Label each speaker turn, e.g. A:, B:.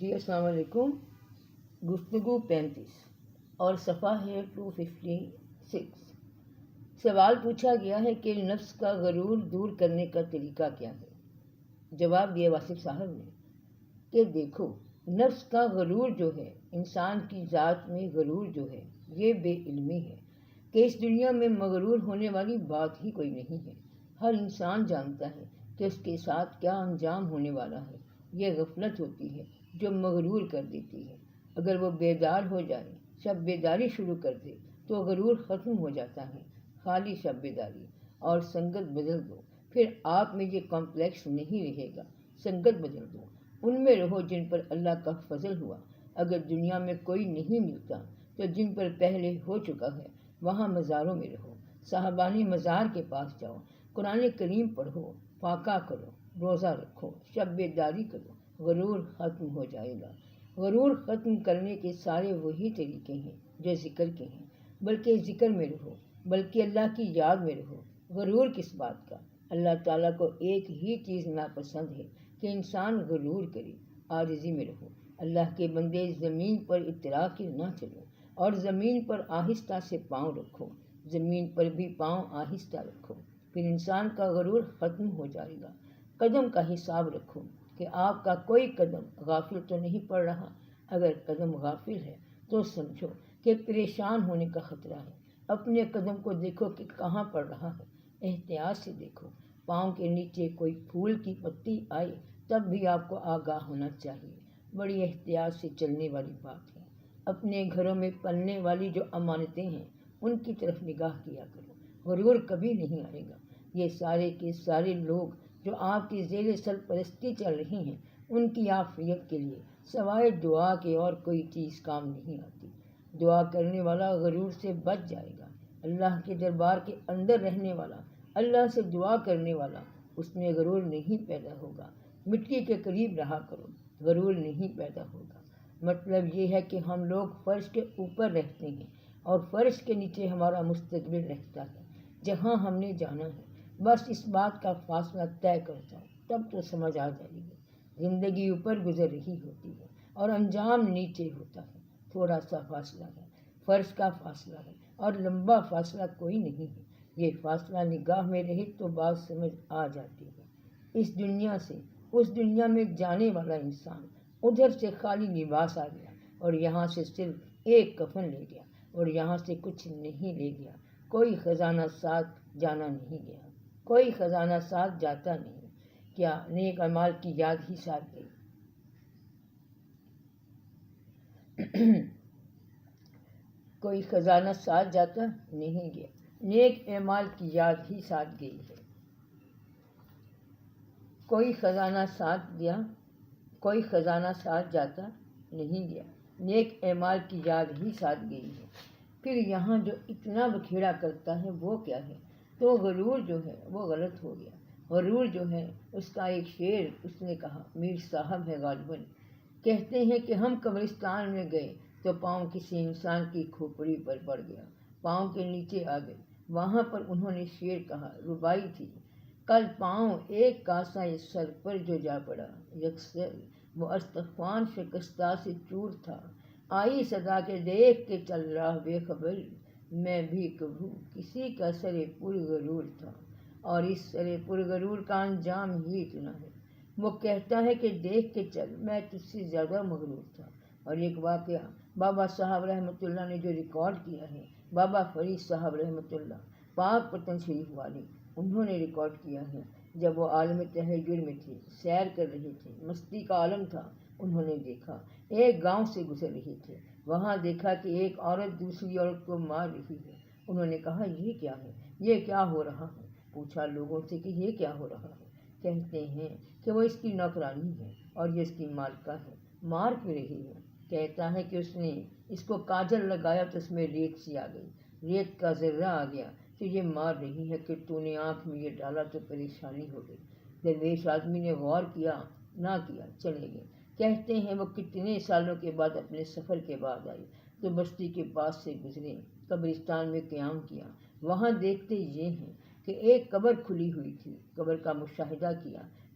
A: جی السلام علیکم۔ گفتگو 35 اور صفحہ ہے 256۔ سوال پوچھا گیا ہے کہ نفس کا غرور دور کرنے کا طریقہ کیا ہے؟ جواب دیا واصف صاحب نے کہ دیکھو، نفس کا غرور جو ہے، انسان کی ذات میں غرور جو ہے، یہ بے علمی ہے کہ اس دنیا میں مغرور ہونے والی بات ہی کوئی نہیں ہے۔ ہر انسان جانتا ہے کہ اس کے ساتھ کیا انجام ہونے والا ہے۔ یہ غفلت ہوتی ہے جو مغرور کر دیتی ہے۔ اگر وہ بیدار ہو جائے، شب بیداری شروع کر دے تو غرور ختم ہو جاتا ہے۔ خالی شب بیداری اور سنگت بدل دو، پھر آپ میں یہ کمپلیکس نہیں رہے گا۔ سنگت بدل دو، ان میں رہو جن پر اللہ کا فضل ہوا۔ اگر دنیا میں کوئی نہیں ملتا تو جن پر پہلے ہو چکا ہے وہاں مزاروں میں رہو۔ صاحبان مزار کے پاس جاؤ، قرآن کریم پڑھو، فاقہ کرو، روزہ رکھو، شب بیداری کرو، غرور ختم ہو جائے گا۔ غرور ختم کرنے کے سارے وہی طریقے ہیں جو ذکر کے ہیں، بلکہ ذکر میں رہو، بلکہ اللہ کی یاد میں رہو۔ غرور کس بات کا؟ اللہ تعالیٰ کو ایک ہی چیز ناپسند ہے کہ انسان غرور کرے۔ عاجزی میں رہو۔ اللہ کے بندے زمین پر اترا کے نہ چلو، اور زمین پر آہستہ سے پاؤں رکھو۔ زمین پر بھی پاؤں آہستہ رکھو، پھر انسان کا غرور ختم ہو جائے گا۔ قدم کا حساب رکھو کہ آپ کا کوئی قدم غافل تو نہیں پڑ رہا۔ اگر قدم غافل ہے تو سمجھو کہ پریشان ہونے کا خطرہ ہے۔ اپنے قدم کو دیکھو کہ کہاں پڑ رہا ہے، احتیاط سے دیکھو۔ پاؤں کے نیچے کوئی پھول کی پتی آئے تب بھی آپ کو آگاہ ہونا چاہیے۔ بڑی احتیاط سے چلنے والی بات ہے۔ اپنے گھروں میں پلنے والی جو امانتیں ہیں ان کی طرف نگاہ کیا کرو۔ غرور کبھی نہیں آئے گا۔ یہ سارے کے سارے لوگ جو آپ کی زیر سرپرستی چل رہے ہیں، ان کی عافیت کے لیے سوائے دعا کے اور کوئی چیز کام نہیں آتی۔ دعا کرنے والا غرور سے بچ جائے گا۔ اللہ کے دربار کے اندر رہنے والا، اللہ سے دعا کرنے والا، اس میں غرور نہیں پیدا ہوگا۔ مٹی کے قریب رہا کرو، غرور نہیں پیدا ہوگا۔ مطلب یہ ہے کہ ہم لوگ فرش کے اوپر رہتے ہیں اور فرش کے نیچے ہمارا مستقبل رہتا ہے، جہاں ہم نے جانا ہے۔ بس اس بات کا فاصلہ طے کر جاؤ، تب تو سمجھ آ جائے گی۔ زندگی اوپر گزر رہی ہوتی ہے اور انجام نیچے ہوتا ہے۔ تھوڑا سا فاصلہ ہے، فرش کا فاصلہ ہے، اور لمبا فاصلہ کوئی نہیں ہے۔ یہ فاصلہ نگاہ میں رہے تو بات سمجھ آ جاتی ہے۔ اس دنیا سے اس دنیا میں جانے والا انسان ادھر سے خالی لباس آ گیا اور یہاں سے صرف ایک کفن لے گیا، اور یہاں سے کچھ نہیں لے گیا۔ کوئی خزانہ ساتھ جانا نہیں گیا، کوئی خزانہ ساتھ جاتا نہیں۔ کیا نیک اعمال کی یاد ہی ساتھ گئی؟ کوئی خزانہ ساتھ جاتا نہیں گیا، نیک اعمال کی یاد ہی ساتھ گئی ہے۔ کوئی خزانہ ساتھ گیا، کوئی خزانہ ساتھ جاتا نہیں گیا، نیک اعمال کی یاد ہی ساتھ گئی ہے۔ پھر یہاں جو اتنا بکھیڑا کرتا ہے وہ کیا ہے؟ تو غرور جو ہے وہ غلط ہو گیا۔ غرور جو ہے، اس کا ایک شعر اس نے کہا، میر صاحب ہے غالباً، کہتے ہیں کہ ہم قبرستان میں گئے تو پاؤں کسی انسان کی کھوپڑی پر پڑ گیا، پاؤں کے نیچے آ گئے۔ وہاں پر انہوں نے شعر کہا، ربائی تھی، کل پاؤں ایک کاسہ سر پر جو جا پڑا، یکسر وہ استخوان شکستہ سے چور تھا، آئی صدا کے دیکھ کے چل رہا بے خبر، میں بھی کبھی کسی کا سر پر غرور تھا، اور اس سر پر غرور کا انجام ہی اتنا ہے۔ وہ کہتا ہے کہ دیکھ کے چل، میں تجھ سے زیادہ مغرور تھا۔ اور ایک واقعہ بابا صاحب رحمۃ اللہ نے جو ریکارڈ کیا ہے، بابا فرید صاحب رحمۃ اللہ، پاک پتن شریف والے، انہوں نے ریکارڈ کیا ہے، جب وہ عالم تہجر میں تھے، سیر کر رہے تھے، مستی کا عالم تھا، انہوں نے دیکھا ایک گاؤں سے گزر رہے تھے، وہاں دیکھا کہ ایک عورت دوسری عورت کو مار رہی ہے۔ انہوں نے کہا، یہ کیا ہے، یہ کیا ہو رہا ہے؟ پوچھا لوگوں سے کہ یہ کیا ہو رہا ہے؟ کہتے ہیں کہ وہ اس کی نوکرانی ہے اور یہ اس کی مالکہ ہے، مار کیوں رہی ہے؟ کہتا ہے کہ اس نے اس کو کاجل لگایا تو اس میں ریت سی آ گئی، ریت کا ذرہ آ گیا تو یہ مار رہی ہے کہ تو نے آنکھ میں یہ ڈالا تو پریشانی ہو گئی۔ درویش آدمی نے غور کیا نہ کیا، چلے گئے۔ کہتے ہیں وہ کتنے سالوں کے بعد اپنے سفر کے بعد آئے تو بستی کے پاس سے گزرے، قبرستان میں قیام کیا۔ وہاں دیکھتے یہ ہیں کہ ایک قبر کھلی ہوئی تھی، قبر کا مشاہدہ کیا،